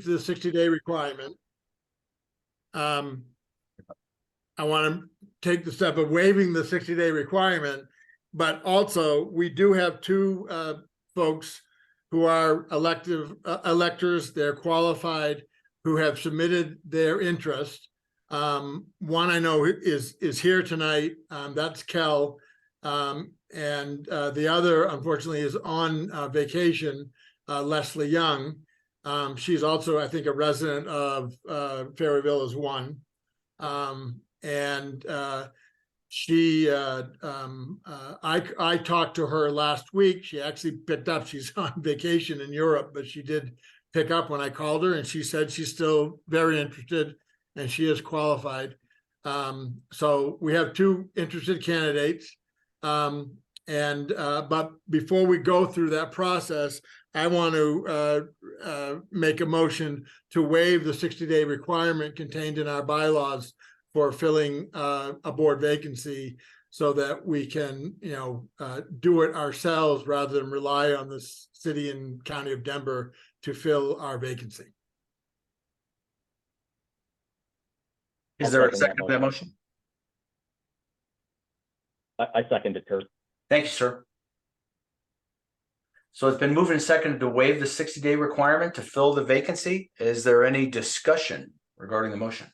waived the 60-day requirement. I want to take the step of waiving the 60-day requirement, but also we do have two folks who are electors. They're qualified, who have submitted their interest. One I know is here tonight. That's Kel. And the other, unfortunately, is on vacation, Leslie Young. She's also, I think, a resident of Fairway Villas 1. I talked to her last week. She actually picked up. She's on vacation in Europe, but she did pick up when I called her, and she said she's still very interested and she is qualified. So we have two interested candidates. But before we go through that process, I want to make a motion to waive the 60-day requirement contained in our bylaws for filling a board vacancy, so that we can, do it ourselves rather than rely on the city and county of Denver to fill our vacancy. Is there a second to that motion? I second it, Kurt. Thank you, sir. So it's been moved and seconded to waive the 60-day requirement to fill the vacancy. Is there any discussion regarding the motion?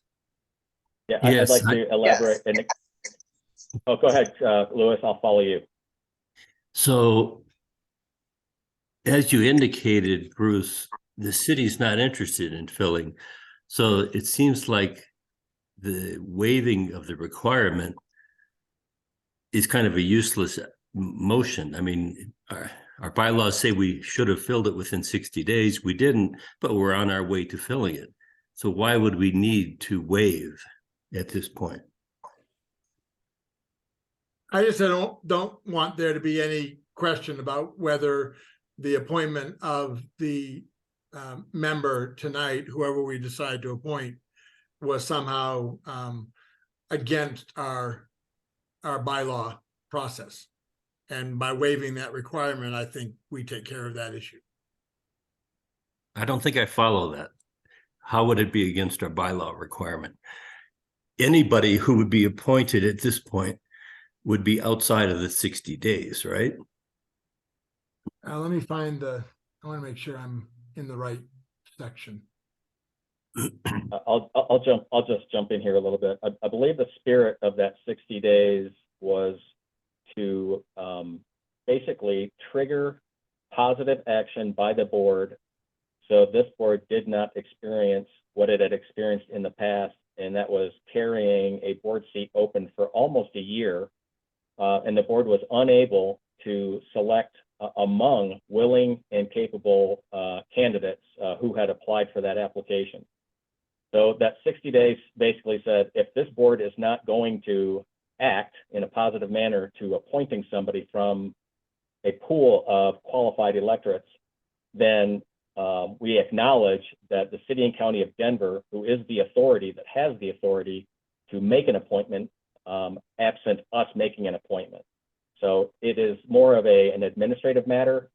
Yeah, I'd like to elaborate. Yes. Oh, go ahead, Louis. I'll follow you. So, as you indicated, Bruce, the city's not interested in filling. So it seems like the waiving of the requirement is kind of a useless motion. I mean, our bylaws say we should have filled it within 60 days. We didn't, but we're on our way to filling it. So why would we need to waive at this point? I just don't want there to be any question about whether the appointment of the member tonight, whoever we decide to appoint, was somehow against our bylaw process. And by waiving that requirement, I think we take care of that issue. I don't think I follow that. How would it be against our bylaw requirement? Anybody who would be appointed at this point would be outside of the 60 days, right? Let me find I want to make sure I'm in the right section. I'll just jump in here a little bit. I believe the spirit of that 60 days was to basically trigger positive action by the board, so this board did not experience what it had experienced in the past, and that was carrying a board seat open for almost a year, and the board was unable to select among willing and capable candidates who had applied for that application. So that 60 days basically said, if this board is not going to act in a positive manner to appointing somebody from a pool of qualified electorates, then we acknowledge that the city and county of Denver, who is the authority that has the authority to make an appointment, absent us making an appointment. So it is more of an administrative matter,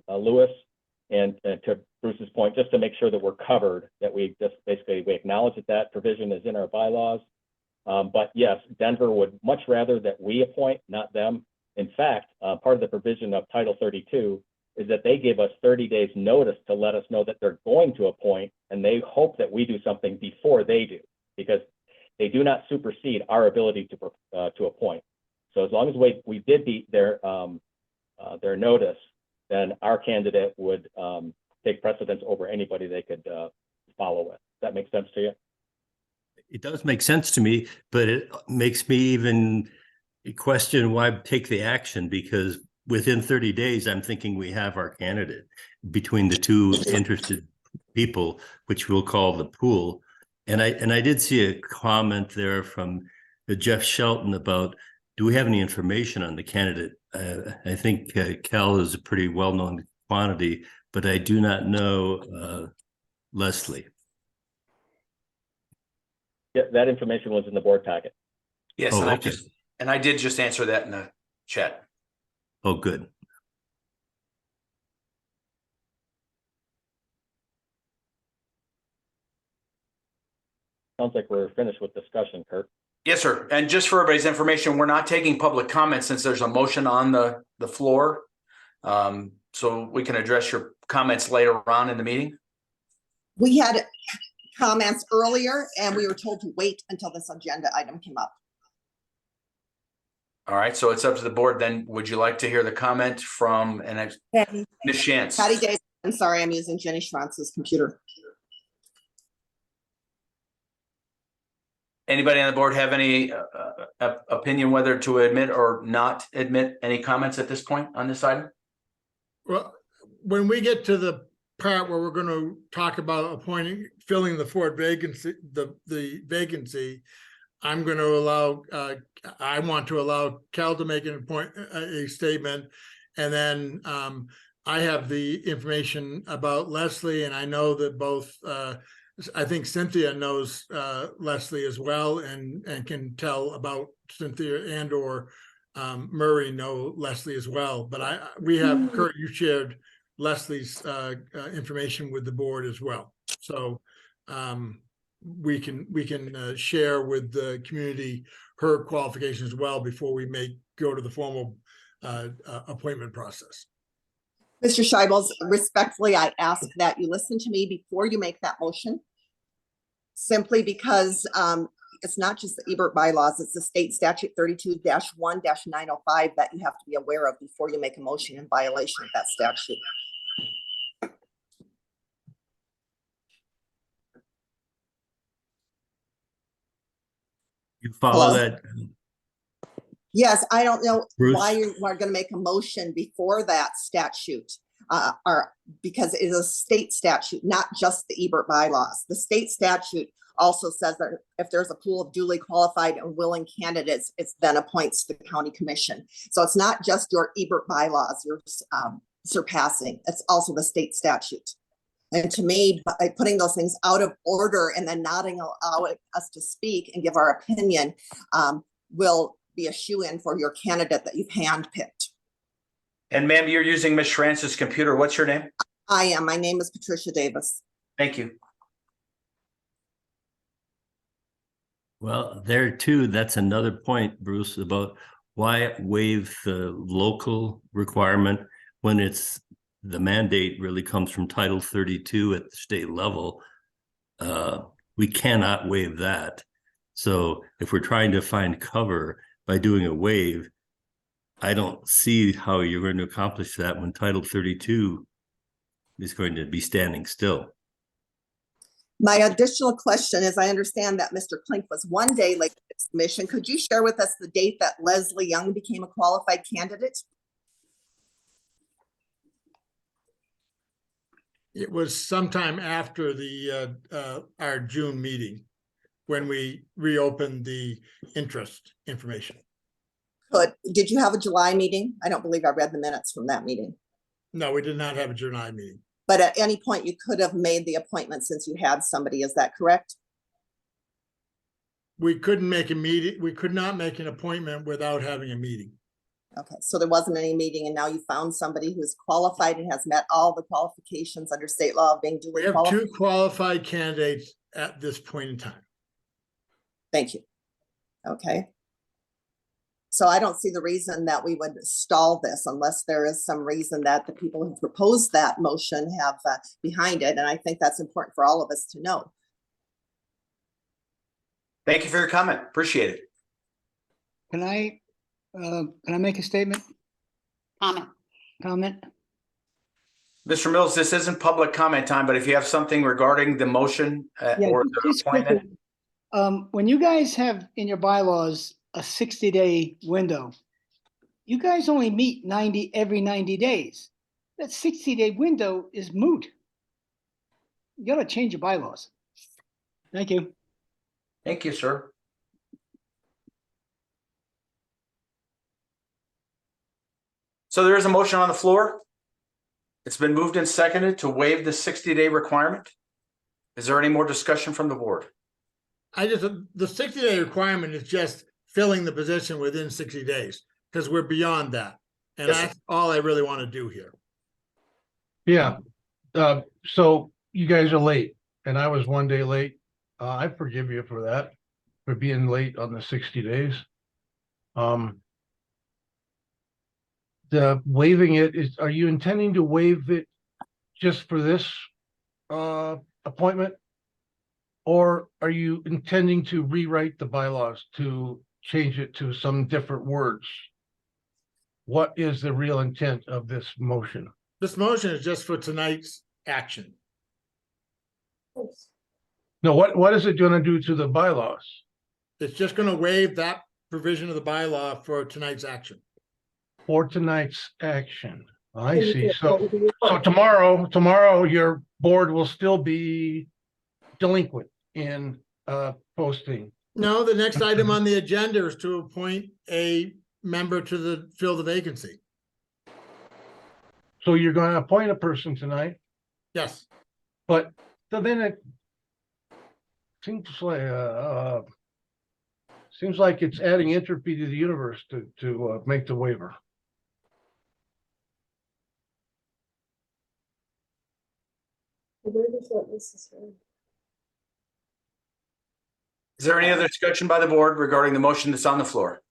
Louis, and to Bruce's point, just to make sure that we're covered, that we just basically we acknowledge that provision is in our bylaws. But yes, Denver would much rather that we appoint, not them. In fact, part of the provision of Title 32 is that they give us 30 days notice to let us know that they're going to appoint, and they hope that we do something before they do, because they do not supersede our ability to appoint. So as long as we did beat their notice, then our candidate would take precedence over anybody they could follow with. Does that make sense to you? It does make sense to me, but it makes me even question why take the action, because within 30 days, I'm thinking we have our candidate between the two interested people, which we'll call the pool. And I did see a comment there from Jeff Shelton about, do we have any information on the candidate? I think Cal is a pretty well-known quantity, but I do not know Leslie. Yeah, that information was in the board packet. Yes, Oh, and okay. I did just answer that in the chat. Oh, good. Sounds like we're finished with discussion, Kurt. Yes, sir. And just for everybody's information, we're not taking public comments since there's a motion on the floor. So we can address your comments later on in the meeting. We had comments earlier and we were told to wait until this agenda item came up. All right, so it's up to the board then. Would you like to hear the comment from Ms. Shantz? Patty Davis, I'm sorry, I'm using Jenny Schrantz's computer. Anybody on the board have any opinion whether to admit or not admit any comments at this point on this item? Well, when we get to the part where we're going to talk about filling the Ford vacancy, the vacancy, I'm going to allow, I want to allow Cal to make a statement. And then I have the information about Leslie, and I know that both, I think Cynthia knows Leslie as well, and can tell about Cynthia, and or Murray know Leslie as well. But we have, Kurt, you shared Leslie's information with the board as well. So we can share with the community her qualifications as well before we go to the formal appointment process. Mr. Scheibels, respectfully, I ask that you listen to me before you make that motion. Simply because it's not just the Ebert bylaws, it's the state statute 32-1-905 that you have to be aware of before you make a motion in violation of that statute. You follow Hello? that? Yes, I don't know Bruce? why you are going to make a motion before that statute, or because it is a state statute, not just the Ebert bylaws. The state statute also says that if there's a pool of duly qualified and willing candidates, it then appoints the county commission. So it's not just your Ebert bylaws you're surpassing, it's also the state statute. And to me, by putting those things out of order and then not allowing us to speak and give our opinion will be a shoo-in for your candidate that you've handpicked. And ma'am, you're using Ms. Schrantz's computer. What's your name? I am. My name is Patricia Davis. Thank you. Well, there too, that's another point, Bruce, about why waive the local requirement when it's the mandate really comes from Title 32 at the state level. We cannot waive that. So if we're trying to find cover by doing a waive, I don't see how you're going to accomplish that when Title 32 is going to be standing still. My additional question is, I understand that Mr. Klink was one day late to the submission. Could you share with us the date that Leslie Young became a qualified candidate? It was sometime after our June meeting when we reopened the interest information. Did you have a July meeting? I don't believe I read the minutes from that meeting. No, we did not have a July meeting. But at any point you could have made the appointment since you had somebody, is that correct? We couldn't make a meeting. We could not make an appointment without having a meeting. Okay, so there wasn't any meeting and now you found somebody who's qualified and has met all the qualifications under state law of being We duly have qualified? two qualified candidates at this point in time. Thank you. Okay. So I don't see the reason that we would stall this unless there is some reason that the people who proposed that motion have behind it. And I think that's important for all of us to know. Thank you for your comment. Appreciate it. Can I make a statement? Comment? Mr. Mills, this isn't public comment time, but if you have something regarding the motion Yeah, or the just appointment. quickly. When you guys have in your bylaws a 60-day window, you guys only meet every 90 days. That 60-day window is moot. You gotta change your bylaws. Thank you. Thank you, sir. So there is a motion on the floor. It's been moved and seconded to waive the 60-day requirement. Is there any more discussion from the board? The 60-day requirement is just filling the position within 60 days because we're beyond that. And Yes, sir. that's all I really want to do here. Yeah, so you guys are late and I was one day late. I forgive you for that, for being late on the 60 days. The waiving it is, are you intending to waive it just for this appointment? Or are you intending to rewrite the bylaws to change it to some different words? What is the real intent of this motion? This motion is just for tonight's action. No, what is it gonna do to the bylaws? It's just gonna waive that provision of the bylaw for tonight's action. For tonight's action? I see. So tomorrow your board will still be delinquent in posting. No, the next item on the agenda is to appoint a member to fill the vacancy. So you're gonna appoint a person tonight, Yes, but then it seems like it's adding entropy to the universe to make the waiver. Is there any other discussion by the board regarding the motion that's on the floor?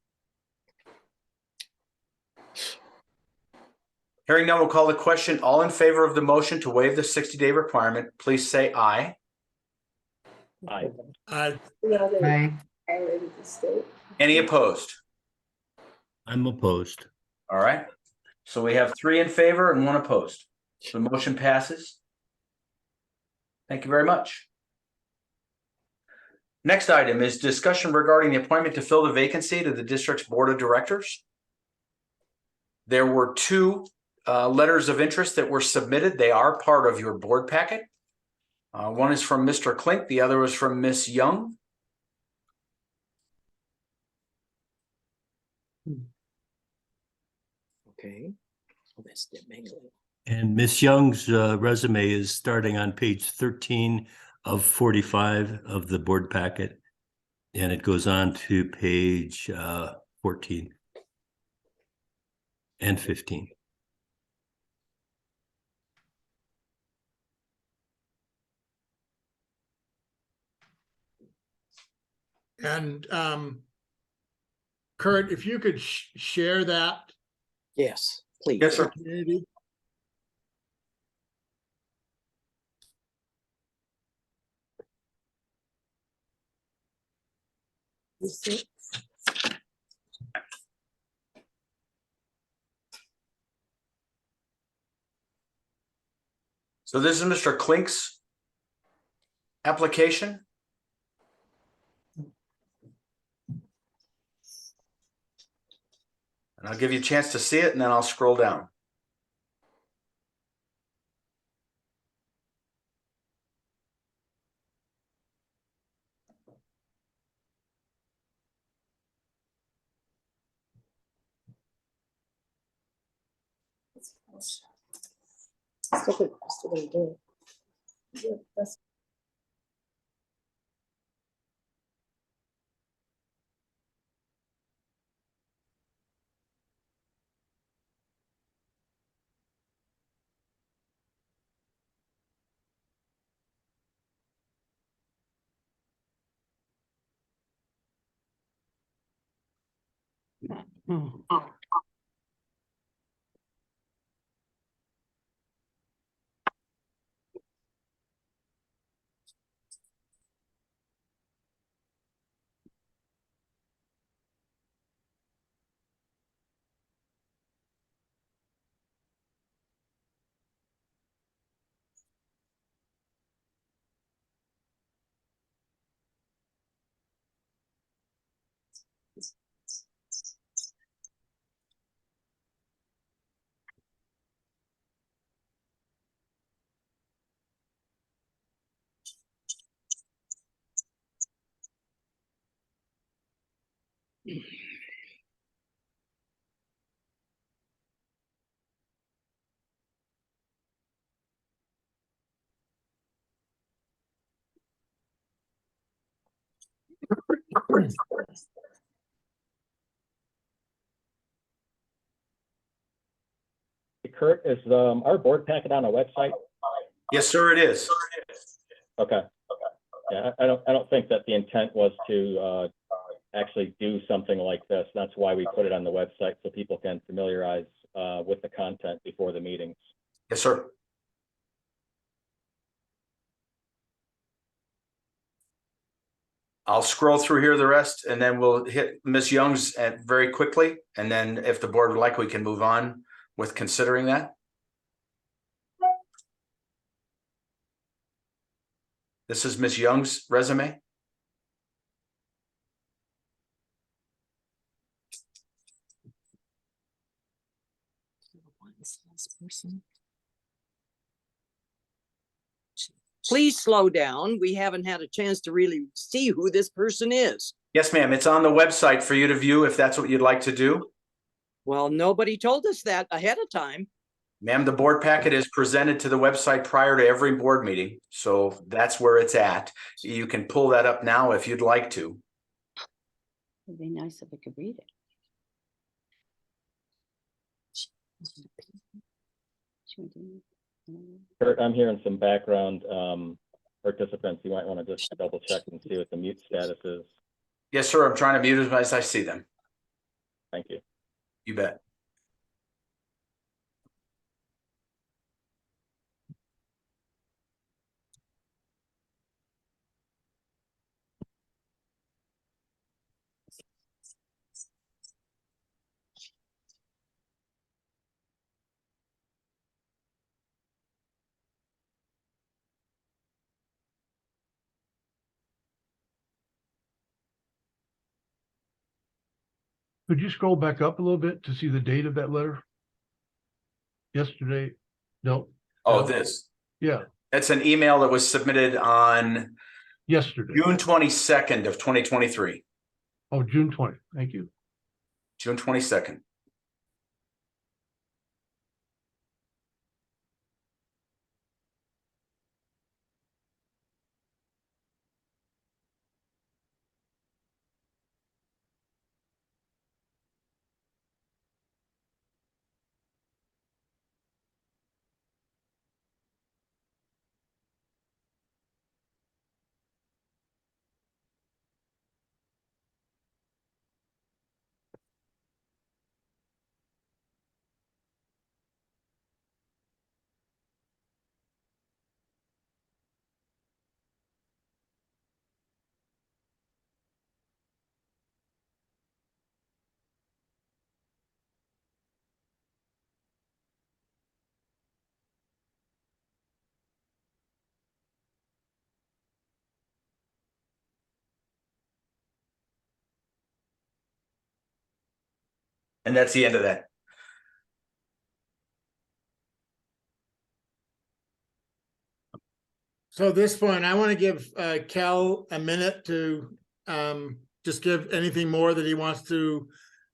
Hearing none, we'll call the question. All in favor of the motion to waive the 60-day requirement, please say aye. Aye. Any opposed? I'm opposed. All right. So we have 3 in favor and 1 opposed. So the motion passes. Thank you very much. Next item is discussion regarding the appointment to fill the vacancy to the district's board of directors. There were 2 letters of interest that were submitted. They are part of your board packet. One is from Mr. Klink. The other was from Miss Young. Okay. And Miss Young's resume is starting on page 13 of 45 of the board packet. And it goes on to page 14 and 15. and Kurt, if you could share that. Yes, please. Yes, sir. Community. So this is Mr. Klink's application. And I'll give you a chance to see it and then I'll scroll down. Kurt, is our board packet on our website? Yes, sir, it is. Okay. Yeah, I don't think that the intent was to actually do something like this. That's why we put it on the website so people can familiarize with the content before the meetings. Yes, sir. I'll scroll through here the rest and then we'll hit Ms. Young's very quickly. And then if the board would like, we can move on with considering that. This is Ms. Young's resume. Please slow down. We haven't had a chance to really see who this person is. Yes, ma'am. It's on the website for you to view if that's what you'd like to do. Well, nobody told us that ahead of time. Ma'am, the board packet is presented to the website prior to every board meeting. So that's where it's at. You can pull that up now if you'd like to. It'd be nice if we could read it. Kurt, I'm hearing some background participants. You might want to just double check and see what the mute status is. Yes, sir. I'm trying to mute as I see them. Thank you. You bet. Could you scroll back up a little bit to see the date of that letter? Yesterday? No, Oh, this. yeah, It's an email that was submitted on yesterday. June 22nd of 2023. Oh, June 20th. Thank you. June 22nd. And that's the end of that. So at this point, I want to give Cal a minute to just give anything more that he wants to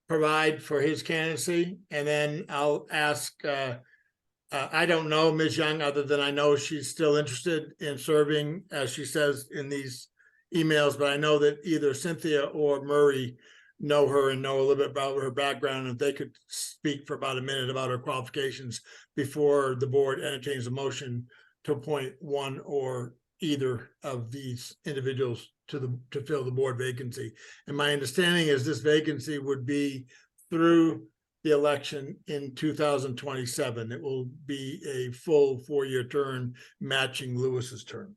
provide for his candidacy. And then I'll ask, I don't know Ms. Young, other than I know she's still interested in serving, as she says in these emails, but I know that either Cynthia or Murray know her and know a little bit about her background. If they could speak for about a minute about her qualifications before the board entertains a motion to appoint one or either of these individuals to fill the board vacancy. And my understanding is this vacancy would be through the election in 2027. It will be a full 4-year term matching Lewis's term.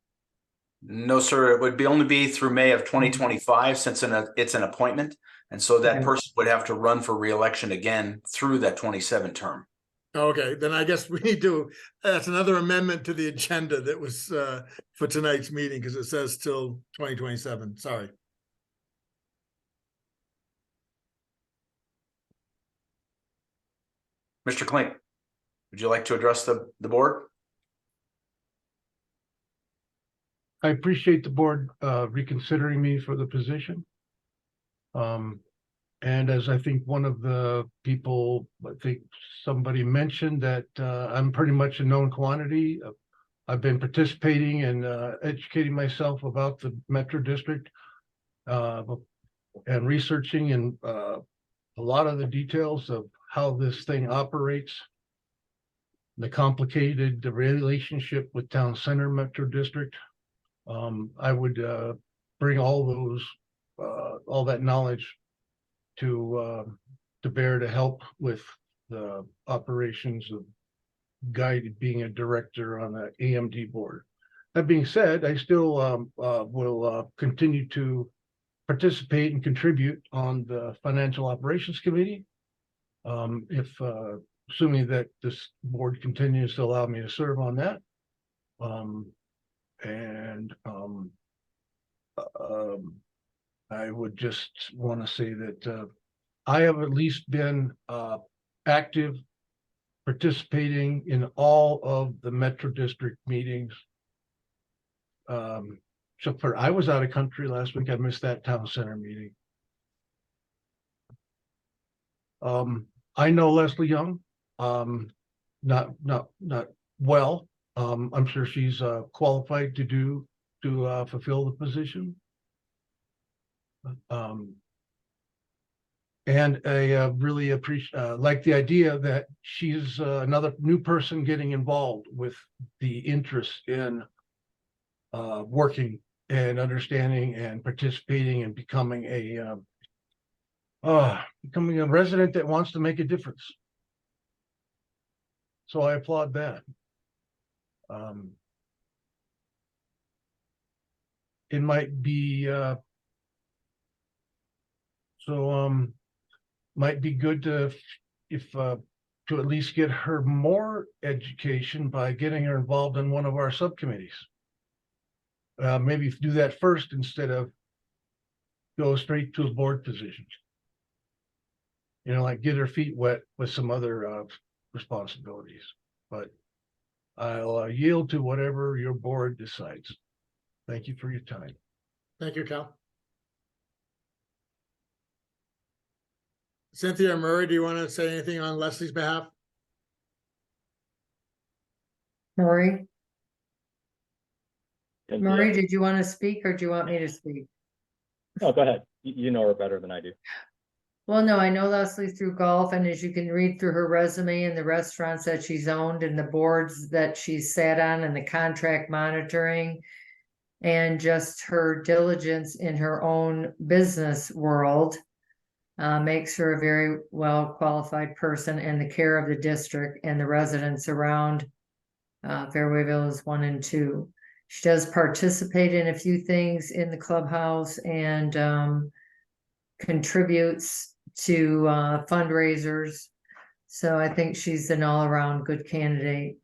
No, sir. It would only be through May of 2025 since it's an appointment. And so that person would have to run for re-election again through that 27 term. Okay, then I guess we need to, that's another amendment to the agenda that was for tonight's meeting, because it says till 2027, sorry. Mr. Klink, would you like to address the board? I appreciate the board reconsidering me for the position. And as I think one of the people, I think somebody mentioned that I'm pretty much a known quantity. I've been participating and educating myself about the Metro District and researching and a lot of the details of how this thing operates, the complicated relationship with Town Center Metro District. I would bring all those, all that knowledge to bear to help with the operations of Guy being a director on the AMD board. That being said, I still will continue to participate and contribute on the Financial Operations Committee. If assuming that this board continues to allow me to serve on that. I would just want to say that I have at least been active, participating in all of the Metro District meetings. So I was out of country last week. I missed that town center meeting. I know Leslie Young, not well. I'm sure she's qualified to fulfill the position. And I really appreciate, like the idea that she's another new person getting involved with the interest in working and understanding and participating and becoming a resident that wants to make a difference. So I applaud that. It might be might be good to at least get her more education by getting her involved in one of our subcommittees. Maybe do that first instead of go straight to a board position. You know, like get her feet wet with some other responsibilities. But I'll yield to whatever your board decides. Thank you for your time. Thank you, Cal. Cynthia Murray, do you want to say anything on Leslie's behalf? Murray, Cynthia? Murray, did you want to speak or do you want me to speak? No, go ahead. You know her better than I do. Well, no, I know Leslie through golf, and as you can read through her resume and the restaurants that she's owned and the boards that she's sat on and the contract monitoring and just her diligence in her own business world makes her a very well qualified person in the care of the district and the residents around Fairway Villas 1 and 2. She does participate in a few things in the clubhouse and contributes to fundraisers. So I think she's an all-around good candidate.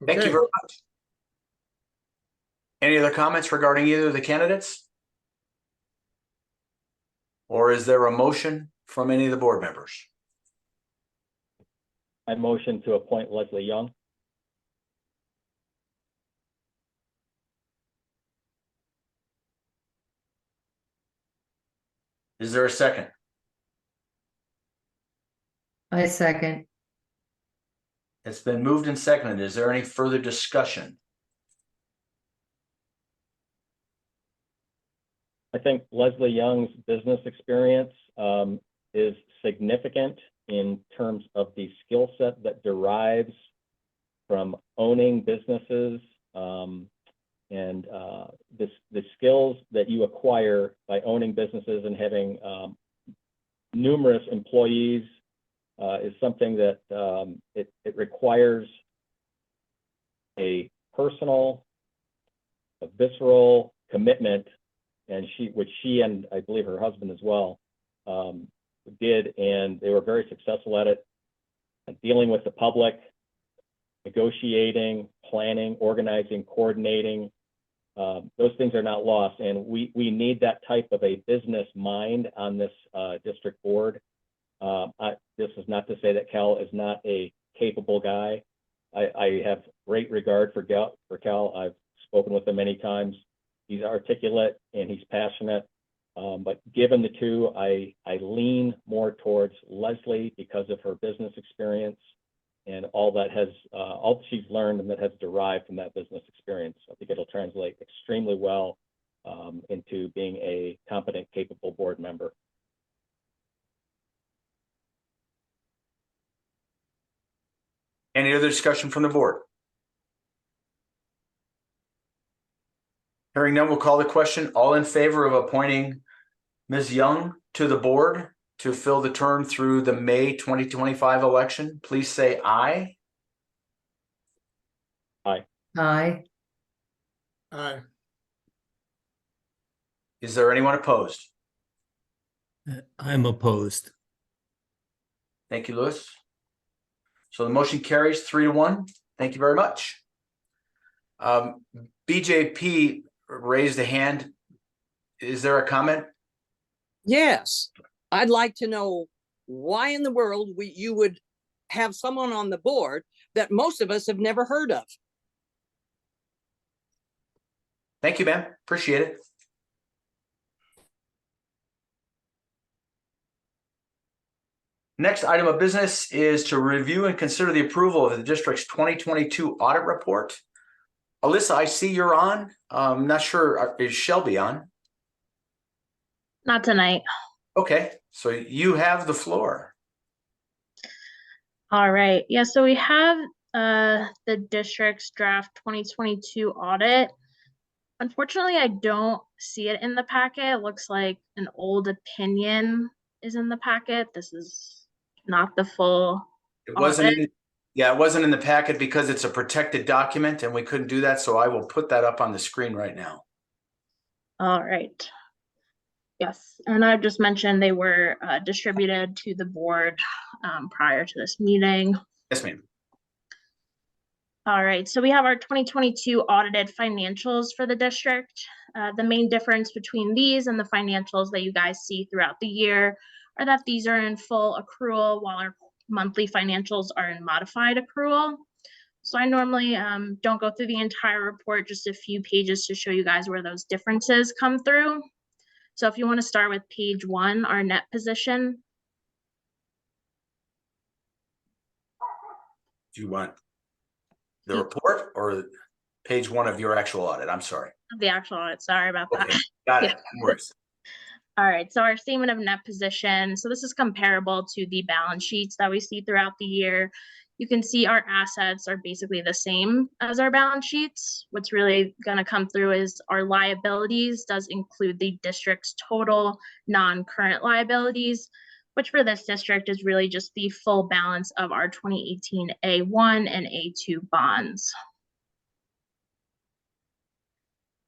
Thank you Okay. very much. Any other comments regarding either of the candidates? Or is there a motion from any of the board members? I motion to appoint Leslie Young. Is there a second? I second. It's been moved and seconded. Is there any further discussion? I think Leslie Young's business experience is significant in terms of the skill set that derives from owning businesses and the skills that you acquire by owning businesses and having numerous employees is something that it requires a personal, a visceral commitment, and which she and I believe her husband as well did, and they were very successful at it, dealing with the public, negotiating, planning, organizing, coordinating. Those things are not lost, and we need that type of a business mind on this district board. This is not to say that Cal is not a capable guy. I have great regard for Cal. I've spoken with him many times. He's articulate and he's passionate. But given the two, I lean more towards Leslie because of her business experience and all that she's learned and that has derived from that business experience. I think it'll translate extremely well into being a competent, capable board member. Any other discussion from the board? Hearing none, we'll call the question. All in favor of appointing Ms. Young to the board to fill the term through the May 2025 election, please say aye. Aye. Aye. Is there anyone opposed? I'm opposed. Thank you, Louis. So the motion carries 3-1. Thank you very much. BJP raised a hand. Is there a comment? Yes, I'd like to know why in the world you would have someone on the board that most of us have never heard of. Thank you, ma'am. Appreciate it. Next item of business is to review and consider the approval of the district's 2022 audit report. Alyssa, I see you're on. I'm not sure, is Shelby on? Not tonight. Okay, so you have the floor. All right. Yeah, so we have the district's draft 2022 audit. Unfortunately, I don't see it in the packet. It looks like an old opinion is in the packet. This is not the full It wasn't audit. it wasn't in the packet because it's a protected document and we couldn't do that. So I will put that up on the screen right now. All right. Yes, and I just mentioned they were distributed to the board prior to this meeting. Yes, ma'am. All right, so we have our 2022 audited financials for the district. The main difference between these and the financials that you guys see throughout the year are that these are in full accrual while our monthly financials are in modified accrual. So I normally don't go through the entire report, just a few pages to show you guys where those differences come through. So if you want to start with page 1, our net position. Do you want the report or page 1 of your actual audit? I'm sorry. The actual audit, sorry about that. Okay, got it. Yeah. No worries. All right, so our statement of net position. So this is comparable to the balance sheets that we see throughout the year. You can see our assets are basically the same as our balance sheets. What's really going to come through is our liabilities does include the district's total non-current liabilities, which for this district is really just the full balance of our 2018 A1 and A2 bonds.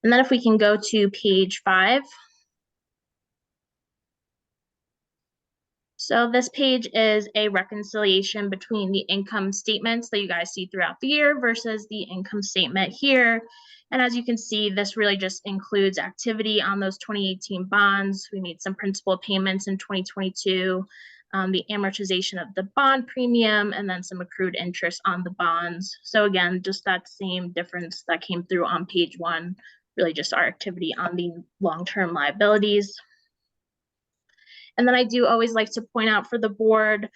And then if we can go to page 5. So this page is a reconciliation between the income statements that you guys see throughout the year versus the income statement here. And as you can see, this really just includes activity on those 2018 bonds. We made some principal payments in 2022, the amortization of the bond premium, and then some accrued interest on the bonds. So again, just that same difference that came through on page 1, really just our activity on the long-term liabilities. And then I do always like to point out for the board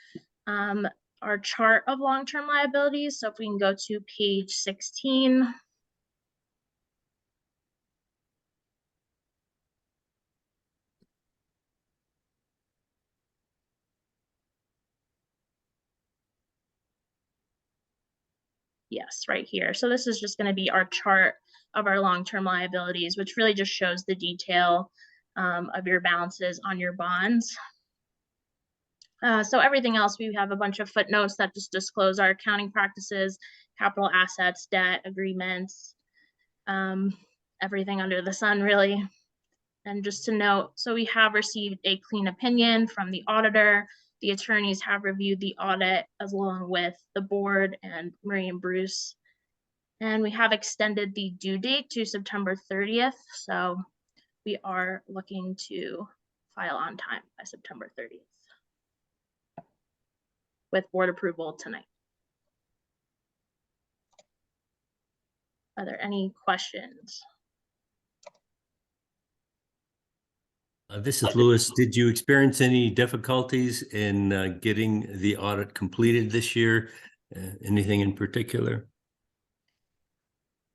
our chart of long-term liabilities. So if we can go to page 16. Yes, right here. So this is just going to be our chart of our long-term liabilities, which really just shows the detail of your balances on your bonds. So everything else, we have a bunch of footnotes that just disclose our accounting practices, capital assets, debt, agreements, everything under the sun, really. And just to note, so we have received a clean opinion from the auditor. The attorneys have reviewed the audit along with the board and Marie and Bruce. And we have extended the due date to September 30th. So we are looking to file on time by September 30th with board approval tonight. Are there any questions? This is Louis. Did you experience any difficulties in getting the audit completed this year? Anything in particular?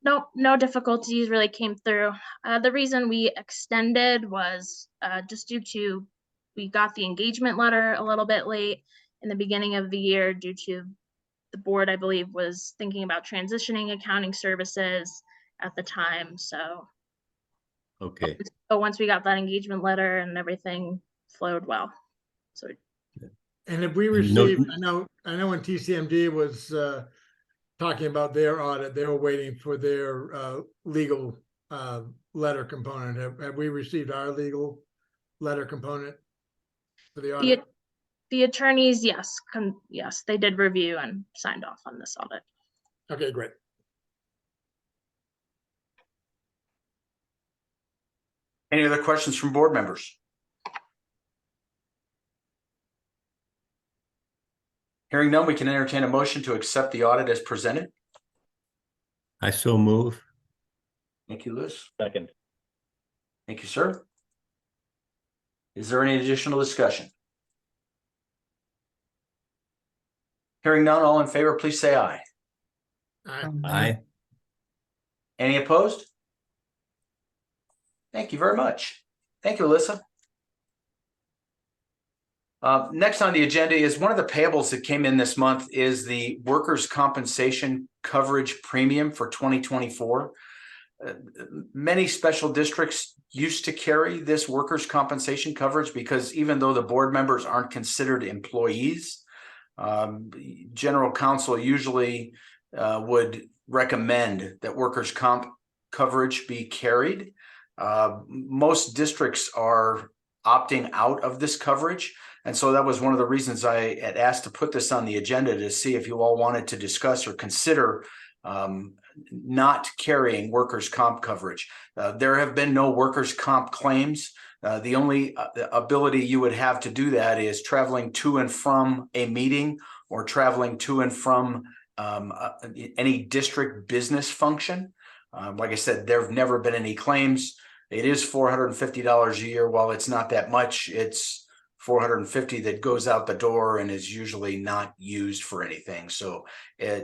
Nope, no difficulties really came through. The reason we extended was just due to, we got the engagement letter a little bit late in the beginning of the year due to the board, I believe, was thinking about transitioning accounting services at the time. So, Okay. but once we got that engagement letter and everything flowed well. So And if we And no- received, I know when TCMD was talking about their audit, they were waiting for their legal letter component. Have we received our legal letter component for the audit? the attorneys, yes, yes, they did review and signed off on this audit. Okay, great. Any other questions from board members? Hearing none, we can entertain a motion to accept the audit as presented. I so move. Thank you, Liz. Second. Thank you, sir. Is there any additional discussion? Hearing none, all in favor, please say aye. Aye. Any opposed? Thank you very much. Thank you, Alyssa. Next on the agenda is one of the payables that came in this month is the workers' compensation coverage premium for 2024. Many special districts used to carry this workers' compensation coverage because even though the board members aren't considered employees, general counsel usually would recommend that workers' comp coverage be carried. Most districts are opting out of this coverage. And so that was one of the reasons I had asked to put this on the agenda to see if you all wanted to discuss or consider not carrying workers' comp coverage. There have been no workers' comp claims. The only ability you would have to do that is traveling to and from a meeting or traveling to and from any district business function. Like I said, there have never been any claims. It is $450 a year. While it's not that much, it's $450 that goes out the door and is usually not used for anything. So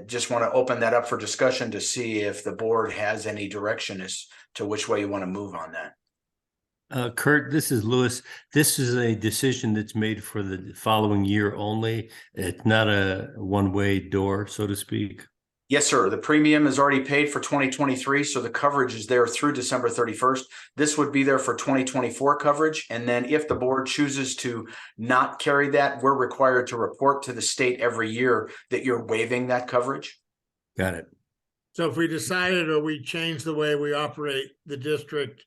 just want to open that up for discussion to see if the board has any direction as to which way you want to move on that. Kurt, this is Lewis. This is a decision that's made for the following year only. It's not a one-way door, so to speak. Yes, sir. The premium is already paid for 2023, so the coverage is there through December 31st. This would be there for 2024 coverage. And then if the board chooses to not carry that, we're required to report to the state every year that you're waiving that coverage. Got it. So if we decided or we changed the way we operate the district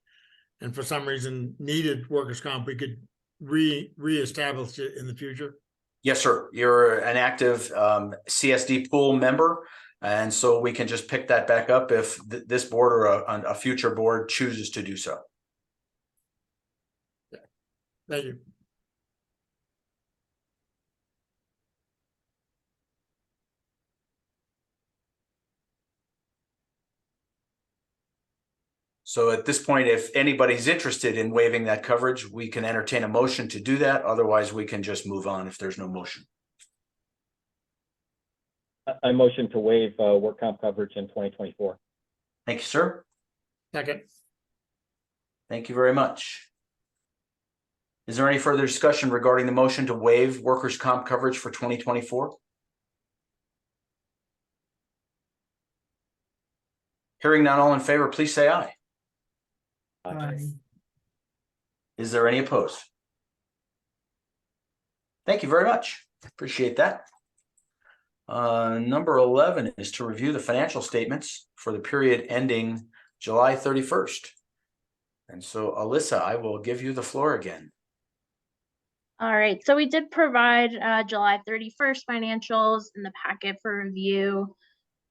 and for some reason needed workers' comp, we could reestablish it in the future? Yes, sir. You're an active CSD pool member. And so we can just pick that back up if this board or a future board chooses to do so. Thank you. So at this point, if anybody's interested in waiving that coverage, we can entertain a motion to do that. Otherwise, we can just move on if there's no motion. I motion to waive work comp coverage in 2024. Thank you, sir. Second. Thank you very much. Is there any further discussion regarding the motion to waive workers' comp coverage for 2024? Hearing none, all in favor, please say aye. Is there any opposed? Thank you very much. Appreciate that. Number 11 is to review the financial statements for the period ending July 31st. And so, Alyssa, I will give you the floor again. All right, so we did provide July 31st financials in the packet for review.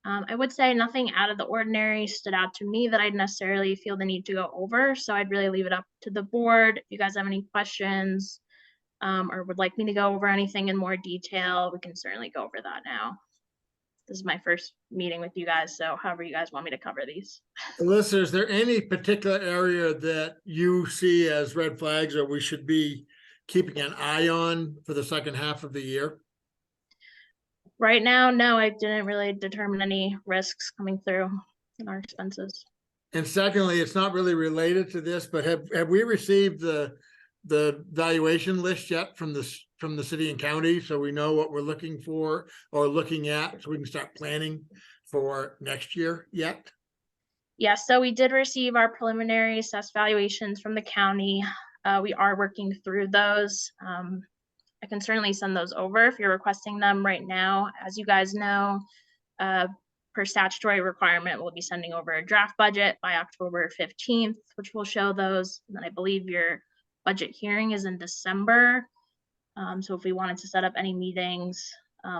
I would say nothing out of the ordinary stood out to me that I'd necessarily feel the need to go over. So I'd really leave it up to the board. If you guys have any questions or would like me to go over anything in more detail, we can certainly go over that now. This is my first meeting with you guys, so however you guys want me to cover these. Alyssa, is there any particular area that you see as red flags or we should be keeping an eye on for the second half of the year? Right now, no, I didn't really determine any risks coming through in our expenses. And secondly, it's not really related to this, but have we received the the valuation list yet from the city and county, so we know what we're looking for or looking at, so we can start planning for next year yet? Yes, so we did receive our preliminary assessed valuations from the county. We are working through those. I can certainly send those over if you're requesting them right now. As you guys know, per statutory requirement, we'll be sending over a draft budget by October 15th, which will show those. And then I believe your budget hearing is in December. So if we wanted to set up any meetings,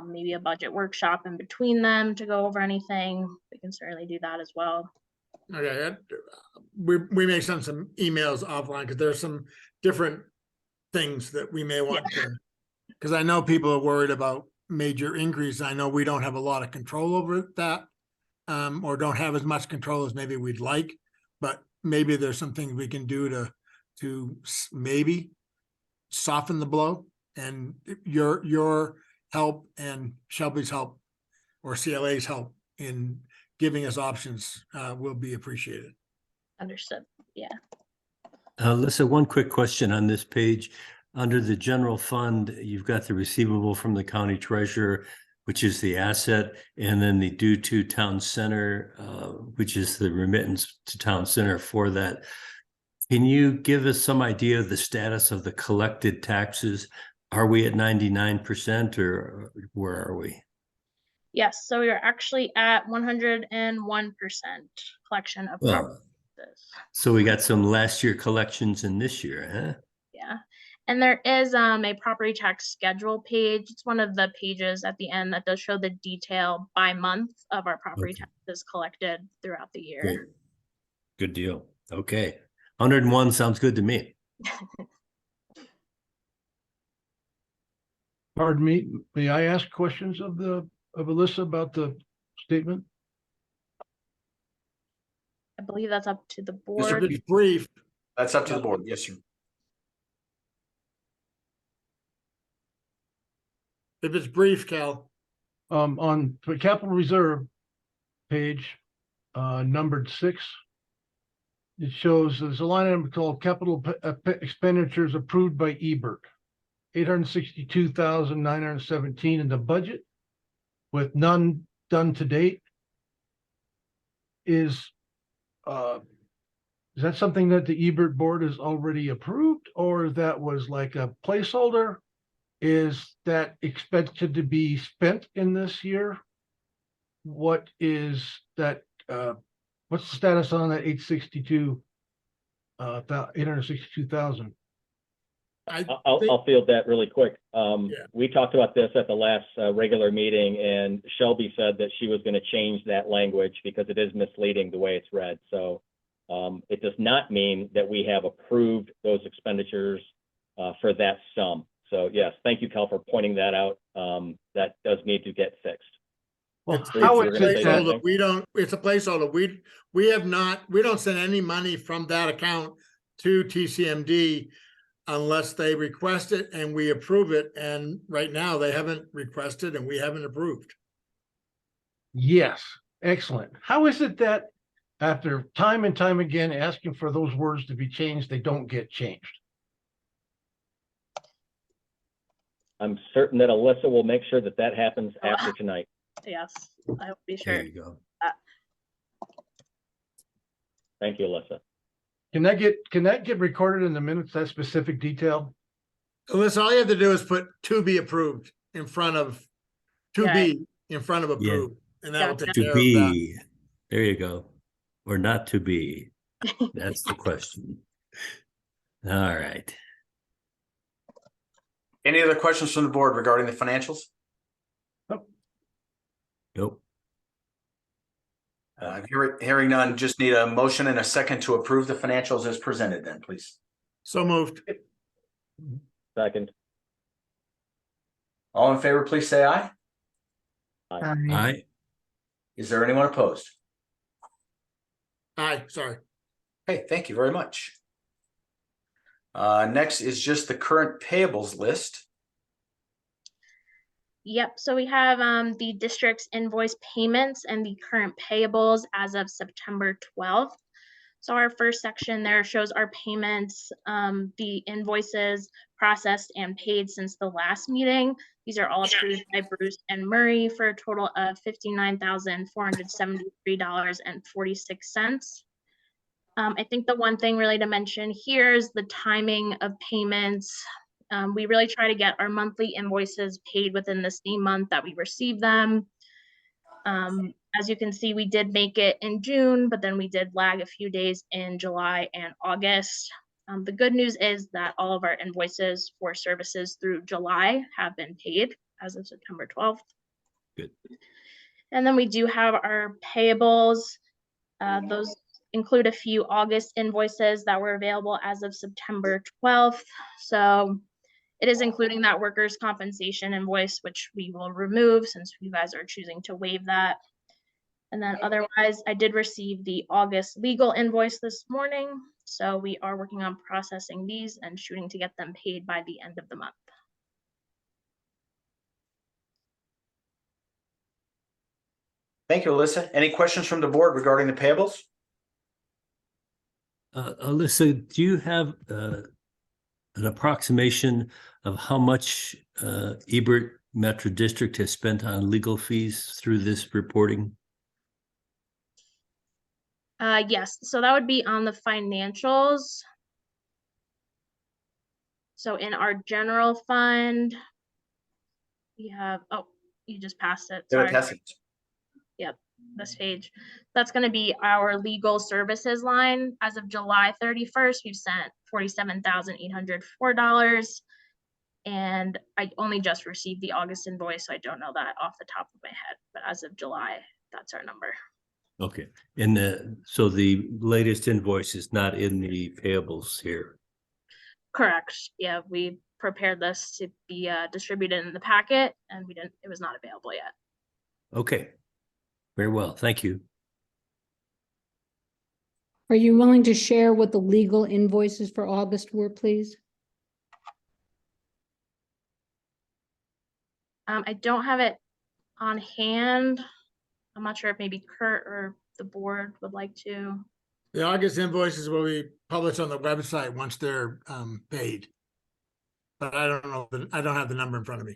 maybe a budget workshop in between them to go over anything, we can certainly do that as well. Okay, we may send some emails offline because there's some different things that we may want to, because I know people are worried about major increase. I know we don't have a lot of control over that, or don't have as much control as maybe we'd like, but maybe there's some things we can do to maybe soften the blow, and your help and Shelby's help or CLA's help in giving us options will be appreciated. Understood. Yeah. Alyssa, one quick question on this page. Under the general fund, you've got the receivable from the county treasurer, which is the asset, and then the due to town center, which is the remittance to town center for that. Can you give us some idea of the status of the collected taxes? Are we at 99% or where are we? Yes, so we are actually at 101% collection of properties. So we got some last year collections in this year, huh? Yeah. And there is a property tax schedule page. It's one of the pages at the end that does show the detail by month of our property taxes collected throughout the year. Great. Good deal. Okay. 101 sounds good to me. Pardon me, may I ask questions of Alyssa about the statement? I believe that's up to the If board. it's brief, That's up to the board. Yes, sir. if it's brief, Cal. On the capital reserve page, numbered 6, it shows there's a line item called capital expenditures approved by Ebert, 862,917 in the budget, with none done to date. Is that something that the Ebert board has already approved, or that was like a placeholder? Is that expected to be spent in this year? What is that? What's the status on that 862,000? I'll field that really quick. We talked about this at the last regular meeting, and Shelby said that she was going to change that language because it is misleading the way it's read. So it does not mean that we have approved those expenditures for that sum. So yes, thank you, Cal, for pointing that out. That does need to get fixed. Well, It's how a is it that placeholder. It's a placeholder. We don't send any money from that account to TCMD unless they request it and we approve it. And right now they haven't requested and we haven't approved. Yes, excellent. How is it that after time and time again asking for those words to be changed, they don't get changed? I'm certain that Alyssa will make sure that that happens after tonight. Yes, I will be There sure. you go. Thank you, Alyssa. Can that get recorded in the minutes, that specific detail? Alyssa, all you have to do is put to be approved in front of, approved. And that'll take To care of that. be, there you go. Or not to be. That's the question. All right. Any other questions from the board regarding the financials? Nope. Hearing none, just need a motion and a second to approve the financials as presented then, please. So moved. Second. All in favor, please say aye. Aye. Is there anyone opposed? Aye, sorry. Okay, thank you very much. Next is just the current payables list. Yep, so we have the district's invoice payments and the current payables as of September 12th. So our first section there shows our payments, the invoices processed and paid since the last meeting. These are all approved by Bruce and Murray for a total of $59,473.46. I think the one thing really to mention here is the timing of payments. We really try to get our monthly invoices paid within the same month that we receive them. As you can see, we did make it in June, but then we did lag a few days in July and August. The good news is that all of our invoices for services through July have been paid as of September 12th. Good. And then we do have our payables. Those include a few August invoices that were available as of September 12th. So it is including that workers' compensation invoice, which we will remove since you guys are choosing to waive that. And then otherwise, I did receive the August legal invoice this morning. So we are working on processing these and shooting to get them paid by the end of the month. Thank you, Alyssa. Any questions from the board regarding the payables? Alyssa, do you have an approximation of how much Ebert Metro District has spent on legal fees through this reporting? Yes, so that would be on the financials. So in our general fund, we have, oh, you just passed it. Sorry. Yep, this page. That's going to be our legal services line. As of July 31st, we've sent $47,804. And I only just received the August invoice, so I don't know that off the top of my head. But as of July, that's our number. Okay, and so the latest invoice is not in the payables here. Correct. Yeah, we prepared this to be distributed in the packet, and we didn't. It was not available yet. Okay, very well. Thank you. Are you willing to share what the legal invoices for August were, please? I don't have it on hand. I'm not sure if maybe Kurt or the board would like to. The August invoices will be published on the website once they're paid. But I don't know, I don't have the number in front of me.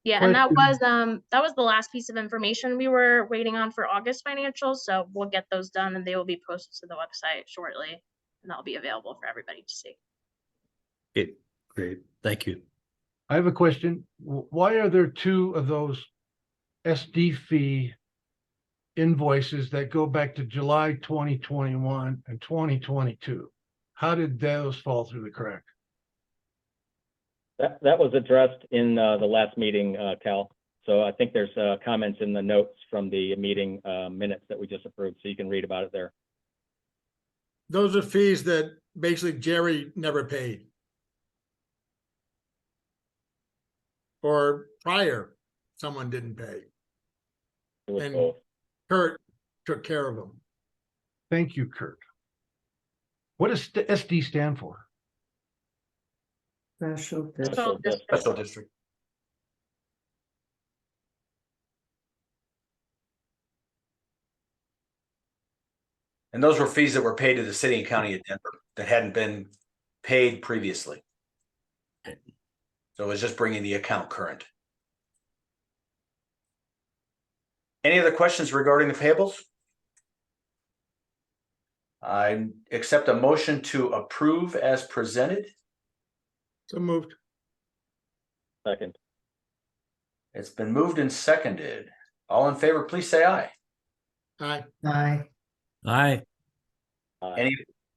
Yeah, and that was the last piece of information we were waiting on for August financials. So we'll get those done and they will be posted to the website shortly, and that'll be available for everybody to see. Okay, great. Thank you. I have a question. Why are there two of those SD fee invoices that go back to July 2021 and 2022? How did those fall through the crack? That was addressed in the last meeting, Cal. So I think there's comments in the notes from the meeting minutes that we just approved, so you can read about it there. Those are fees that basically Jerry never paid. Or prior, someone didn't pay. It was And both. Kurt took care of them. Thank you, Kurt. What does SD stand for? Special Special district. Special district. And those were fees that were paid to the city and county of Denver that hadn't been paid previously. So it was just bringing the account current. Any other questions regarding the payables? I accept a motion to approve as presented. So moved. Second. It's been moved and seconded. All in favor, please say aye. Aye. Aye. Aye.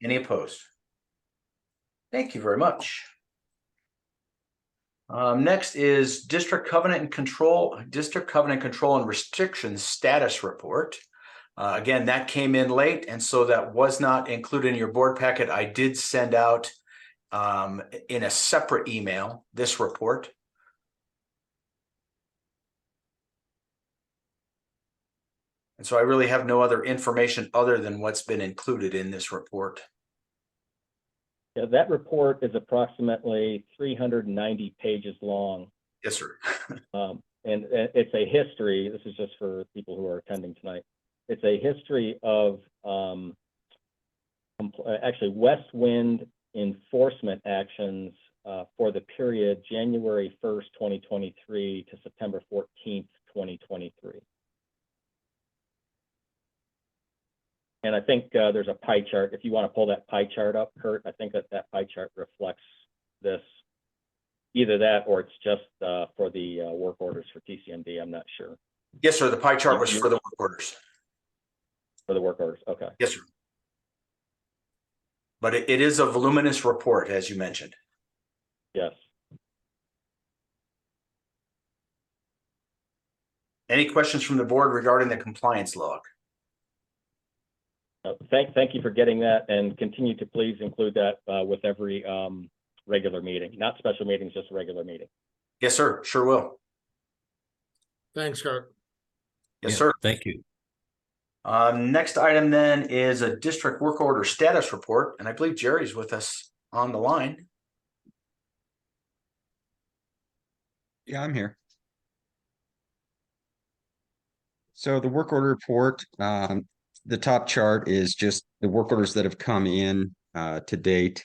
Any opposed? Thank you very much. Next is District Covenant Control and Restrictions Status Report. Again, that came in late, and so that was not included in your board packet. I did send out in a separate email this report. And so I really have no other information other than what's been included in this report. Yeah, that report is approximately 390 pages long. Yes, sir. And it's a history. This is just for people who are attending tonight. it's a history of actually West Wind enforcement actions for the period January 1st, 2023 to September 14th, 2023. And I think there's a pie chart. If you want to pull that pie chart up, Kurt, I think that pie chart reflects this. Either that or it's just for the work orders for TCMD. I'm not sure. Yes, sir. The pie chart was for the work orders. For the work orders. Okay. Yes, sir. But it is a voluminous report, as you mentioned. Yes. Any questions from the board regarding the compliance log? Thank you for getting that, and continue to please include that with every regular meeting, not special meetings, just a regular meeting. Yes, sir. Sure will. Thanks, Kurt. Yes, Yeah, sir. Thank you. Next item then is a district work order status report, and I believe Jerry's with us on the line. Yeah, I'm here. So the work order report, the top chart is just the work orders that have come in to date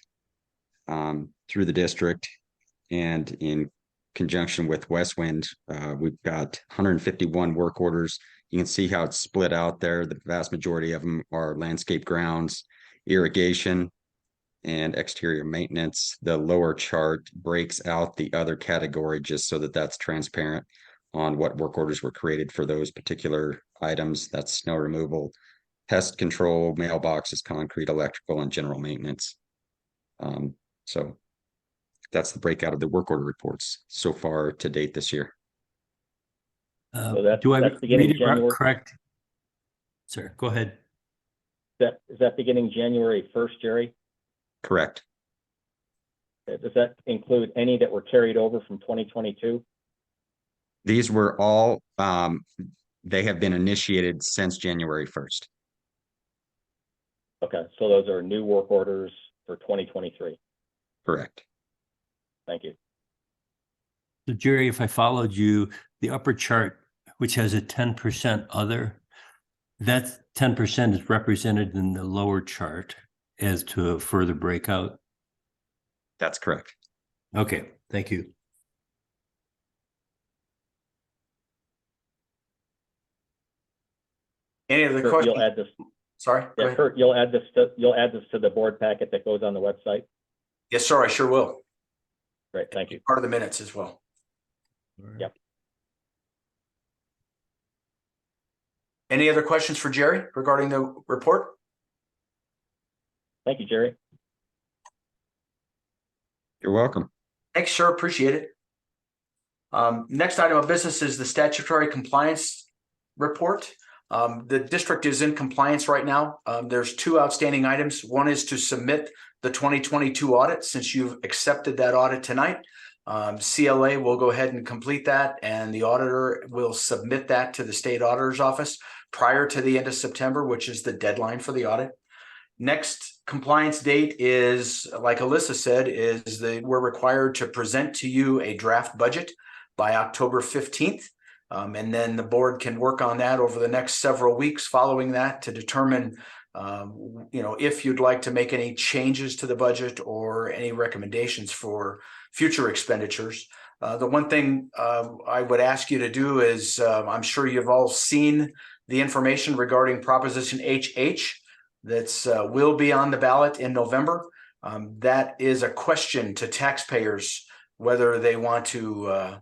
through the district, and in conjunction with West Wind, we've got 151 work orders. You can see how it's split out there. The vast majority of them are landscape grounds, irrigation, and exterior maintenance. The lower chart breaks out the other category just so that that's transparent on what work orders were created for those particular items. That's snow removal, pest control, mailboxes, concrete, electrical, and general maintenance. So that's the breakout of the work order reports so far to date this year. So that's read beginning it January. correct? Sir, go ahead. Is that beginning January 1st, Jerry? Correct. Does that include any that were carried over from 2022? These were all, they have been initiated since January 1st. Okay, so those are new work orders for 2023. Correct. Thank you. So Jerry, if I followed you, the upper chart, which has a 10% other, that 10% is represented in the lower chart as to a further breakout. That's correct. Okay, thank you. Any other Kurt, questions? you'll add this. Sorry. Go Yeah, ahead. Kurt, you'll add this to the board packet that goes on the website. Yes, sir. I sure will. Great, thank you. Part of the minutes as well. Yep. Any other questions for Jerry regarding the report? Thank you, Jerry. You're welcome. Thanks, sir. Appreciate it. Next item of business is the statutory compliance report. The district is in compliance right now. There's two outstanding items. One is to submit the 2022 audit. Since you've accepted that audit tonight, CLA will go ahead and complete that, and the auditor will submit that to the state auditor's office prior to the end of September, which is the deadline for the audit. Next compliance date is, like Alyssa said, is that we're required to present to you a draft budget by October 15th. And then the board can work on that over the next several weeks following that to determine, if you'd like to make any changes to the budget or any recommendations for future expenditures. The one thing I would ask you to do is, I'm sure you've all seen the information regarding Proposition HH that's will be on the ballot in November. That is a question to taxpayers whether they want to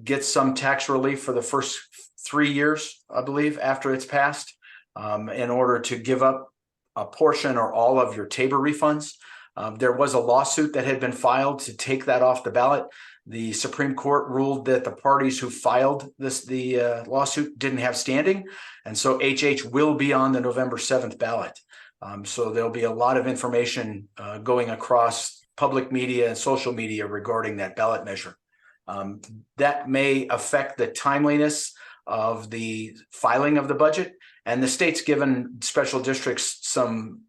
get some tax relief for the first 3 years, I believe, after it's passed, in order to give up a portion or all of your Tabor refunds. There was a lawsuit that had been filed to take that off the ballot. The Supreme Court ruled that the parties who filed the lawsuit didn't have standing, and so HH will be on the November 7th ballot. So there'll be a lot of information going across public media and social media regarding that ballot measure. That may affect the timeliness of the filing of the budget, and the state's given special districts some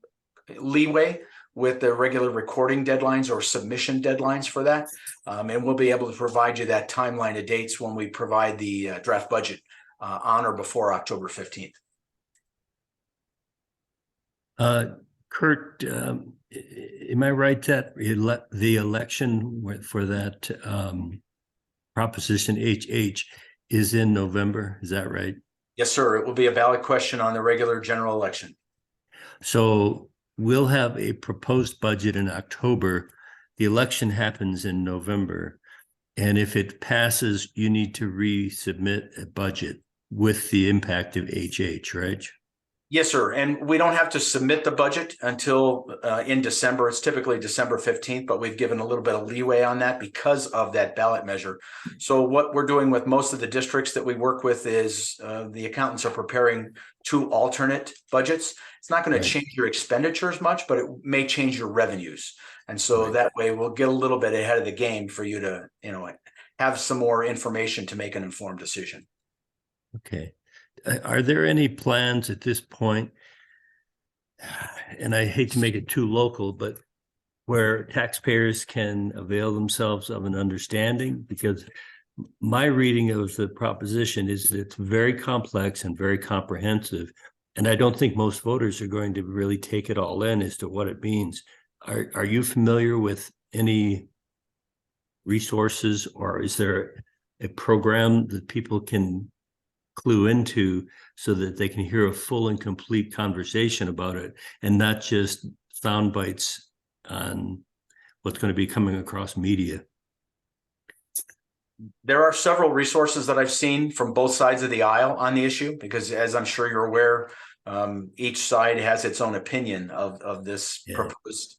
leeway with the regular recording deadlines or submission deadlines for that. And we'll be able to provide you that timeline of dates when we provide the draft budget on or before October 15th. Kurt, am I right that the election for that Proposition HH is in November? Is that right? Yes, sir. It will be a ballot question on the regular general election. So we'll have a proposed budget in October. The election happens in November. And if it passes, you need to resubmit a budget with the impact of HH, right? Yes, sir. And we don't have to submit the budget until in December. It's typically December 15th, but we've given a little bit of leeway on that because of that ballot measure. So what we're doing with most of the districts that we work with is the accountants are preparing 2 alternate budgets. It's not going to change your expenditures much, but it may change your revenues. And so that way we'll get a little bit ahead of the game for you to, have some more information to make an informed decision. Okay. Are there any plans at this point, and I hate to make it too local, but where taxpayers can avail themselves of an understanding? Because my reading of the proposition is that it's very complex and very comprehensive, and I don't think most voters are going to really take it all in as to what it means. Are you familiar with any resources, or is there a program that people can clue into so that they can hear a full and complete conversation about it and not just sound bites on what's going to be coming across media? There are several resources that I've seen from both sides of the aisle on the issue, because as I'm sure you're aware, each side has its own opinion of this proposed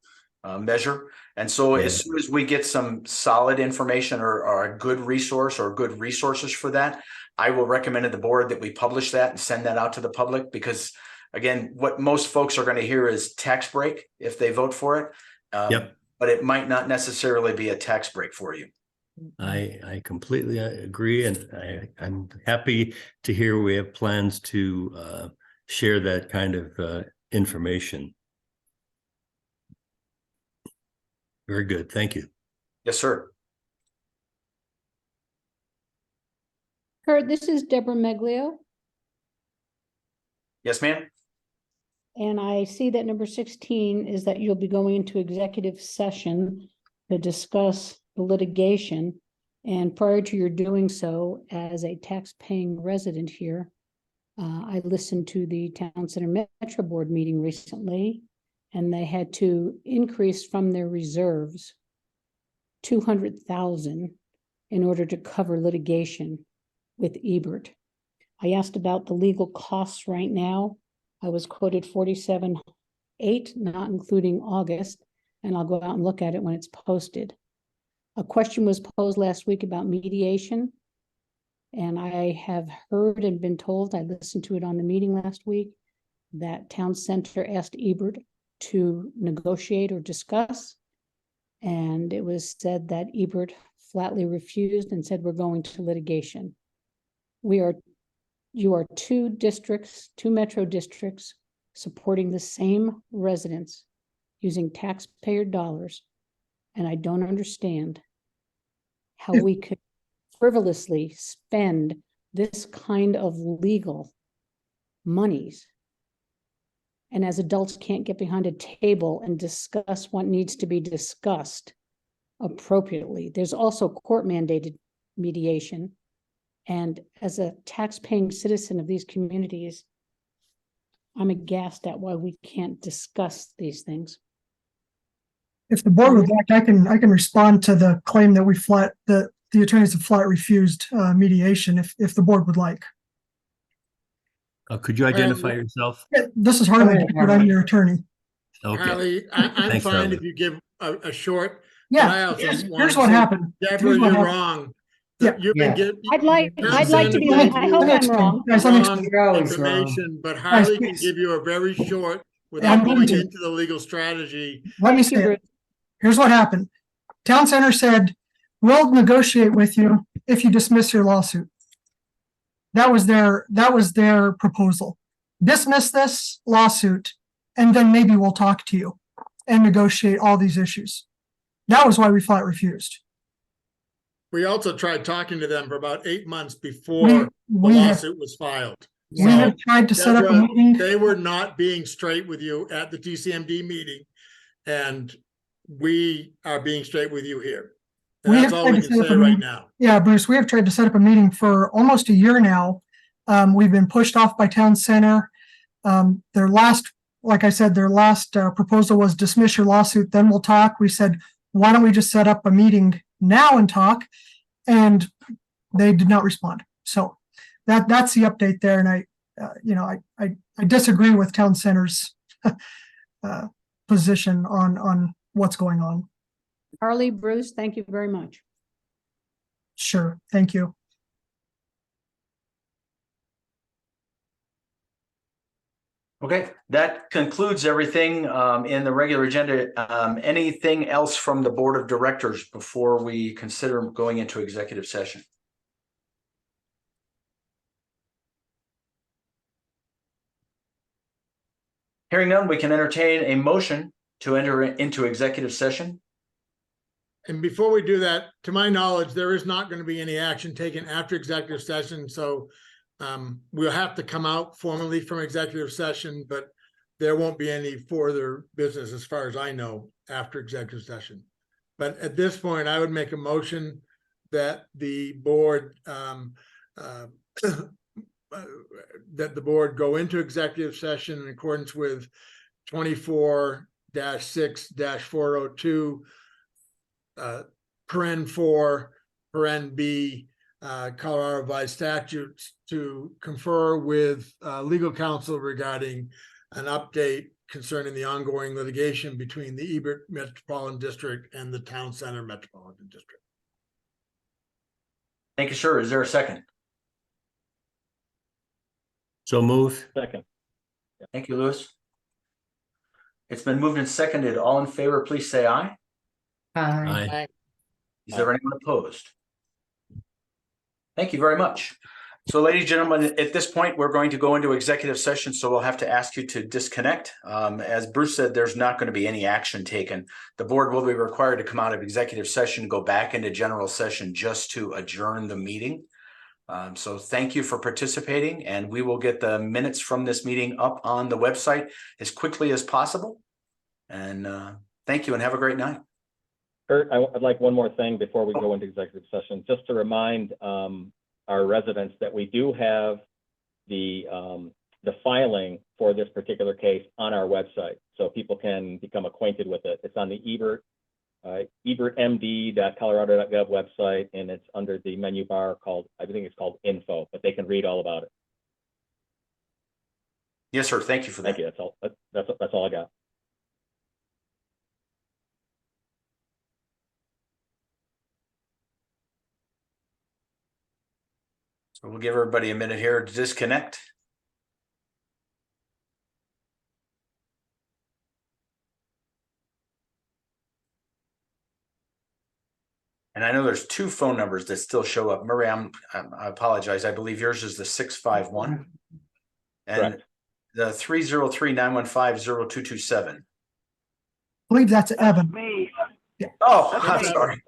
measure. And so as soon as we get some solid information or a good resource or good resources for that, I will recommend to the board that we publish that and send that out to the public, because again, what most folks are going to hear is tax break if they vote for it. But it might not necessarily be a tax break for you. I completely agree, and I'm happy to hear we have plans to share that kind of information. Very good. Thank you. Yes, sir. Kurt, this is Deborah Meglio, Yes, ma'am. and I see that number 16 is that you'll be going into executive session to discuss the litigation. And prior to your doing so, as a tax-paying resident here, I listened to the Town Center Metro Board meeting recently, and they had to increase from their reserves $200,000 in order to cover litigation with Ebert. I asked about the legal costs right now. I was quoted $47,800, not including August, and I'll go out and look at it when it's posted. A question was posed last week about mediation, and I have heard and been told, I listened to it on the meeting last week, that Town Center asked Ebert to negotiate or discuss, and it was said that Ebert flatly refused and said, we're going to litigation. You are 2 districts, 2 metro districts supporting the same residents using taxpayer dollars. And I don't understand how we could frivolously spend this kind of legal monies. And as adults can't get behind a table and discuss what needs to be discussed appropriately. There's also court mandated mediation. And as a tax-paying citizen of these communities, I'm aghast at why we can't discuss these things. If the board would like, I can respond to the claim that the attorneys have flat refused mediation if the board would like. Could you identify yourself? Yeah, this is Harley, but I'm your attorney. Okay. Harley, I'm Thanks, fine Harley. if you give a short. Yeah, but I also here's wanna what say, happened. Deborah, Here's what you're happened. wrong. Yeah. You can get. I'd like to be, I hope I'm wrong. Guys, let me Wrong explain. You're always wrong. information, but Harley can please. give you a very short, I'm without going going to. into the legal strategy. Let me Thank you, say it. Bruce. Here's what happened. Town Center said, we'll negotiate with you if you dismiss your lawsuit. That was their proposal. Dismiss this lawsuit, and then maybe we'll talk to you and negotiate all these issues. That was why we flat refused. We also tried talking to them for about 8 months before the We had, lawsuit was filed. We have tried to set up a Deborah, meeting. they were not being straight with you at the TCMD meeting. And we are being straight with you here. And We that's have all tried we to can set up say a right meeting. now. Yeah, Bruce, we have tried to set up a meeting for almost a year now. We've been pushed off by Town Center. Their last, like I said, their last proposal was dismiss your lawsuit, then we'll talk. We said, why don't we just set up a meeting now and talk? And they did not respond. So that's the update there. And I disagree with Town Center's position on what's going on. Harley, Bruce, thank you very much. Sure, thank you. Okay, that concludes everything in the regular agenda. Anything else from the Board of Directors before we consider going into executive session? Hearing none, we can entertain a motion to enter into executive session. And before we do that, to my knowledge, there is not going to be any action taken after executive session. So we'll have to come out formally from executive session, but there won't be any further business as far as I know after executive session. But at this point, I would make a motion that the board go into executive session in accordance with 24-6-402 paren 4 paren B Colorado Revised Statutes to confer with legal counsel regarding an update concerning the ongoing litigation between the Ebert Metropolitan District and the Town Center Metropolitan District. Thank you, sir. Is there a second? So move. Second. Thank you, Louis. It's been moved and seconded. All in favor, please say aye. Aye. Aye. Is there anyone opposed? Thank you very much. So, ladies and gentlemen, at this point, we're going to go into executive session, so we'll have to ask you to disconnect. As Bruce said, there's not going to be any action taken. The board will be required to come out of executive session, go back into general session just to adjourn the meeting. So thank you for participating, and we will get the minutes from this meeting up on the website as quickly as possible. And thank you and have a great night. Kurt, I'd like one more thing before we go into executive session, just to remind our residents that we do have the filing for this particular case on our website, so people can become acquainted with it. It's on the ebertmd.colorado.gov website, and it's under the menu bar called, I think it's called info, but they can read all about it. Yes, sir. Thank you for that. Thank you. That's all. That's all I got. So we'll give everybody a minute here to disconnect. And I know there's two phone numbers that still show up. Murray, I apologize. I believe yours is the 651 and Correct. the 303-915-0227. I believe that's Evan. Oh, I'm sorry.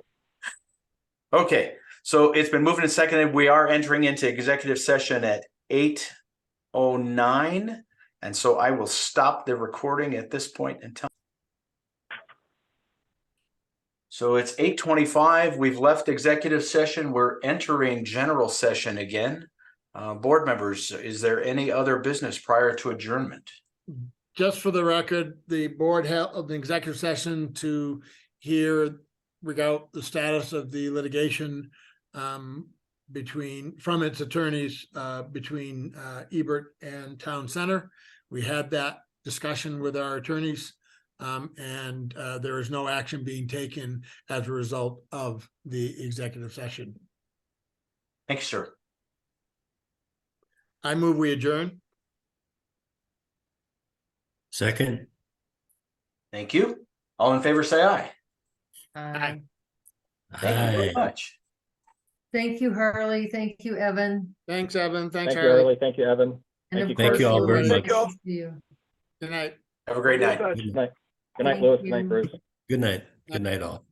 Okay, so it's been moved and seconded. We are entering into executive session at 8:09. And so I will stop the recording at this point in time. So it's 8:25. We've left executive session. We're entering general session again. Board members, is there any other business prior to adjournment? Just for the record, the board held an executive session to hear regarding the status of the litigation from its attorneys between Ebert and Town Center. We had that discussion with our attorneys, and there is no action being taken as a result of the executive session. Thank you, sir. I move we adjourn. Second. Thank you. All in favor, say aye. Aye. Thank you very Aye. much. Thank you, Harley. Thank you, Evan. Thanks, Evan. Thanks, Thank you, Harley. Harley. Thank you, Evan. And Thank of you, Thank you course, all very Louis, much. thank you. Good night. Have a great night. Good night. Good night, Thank Louis. Good you. night, Bruce. Good night. Good night, all.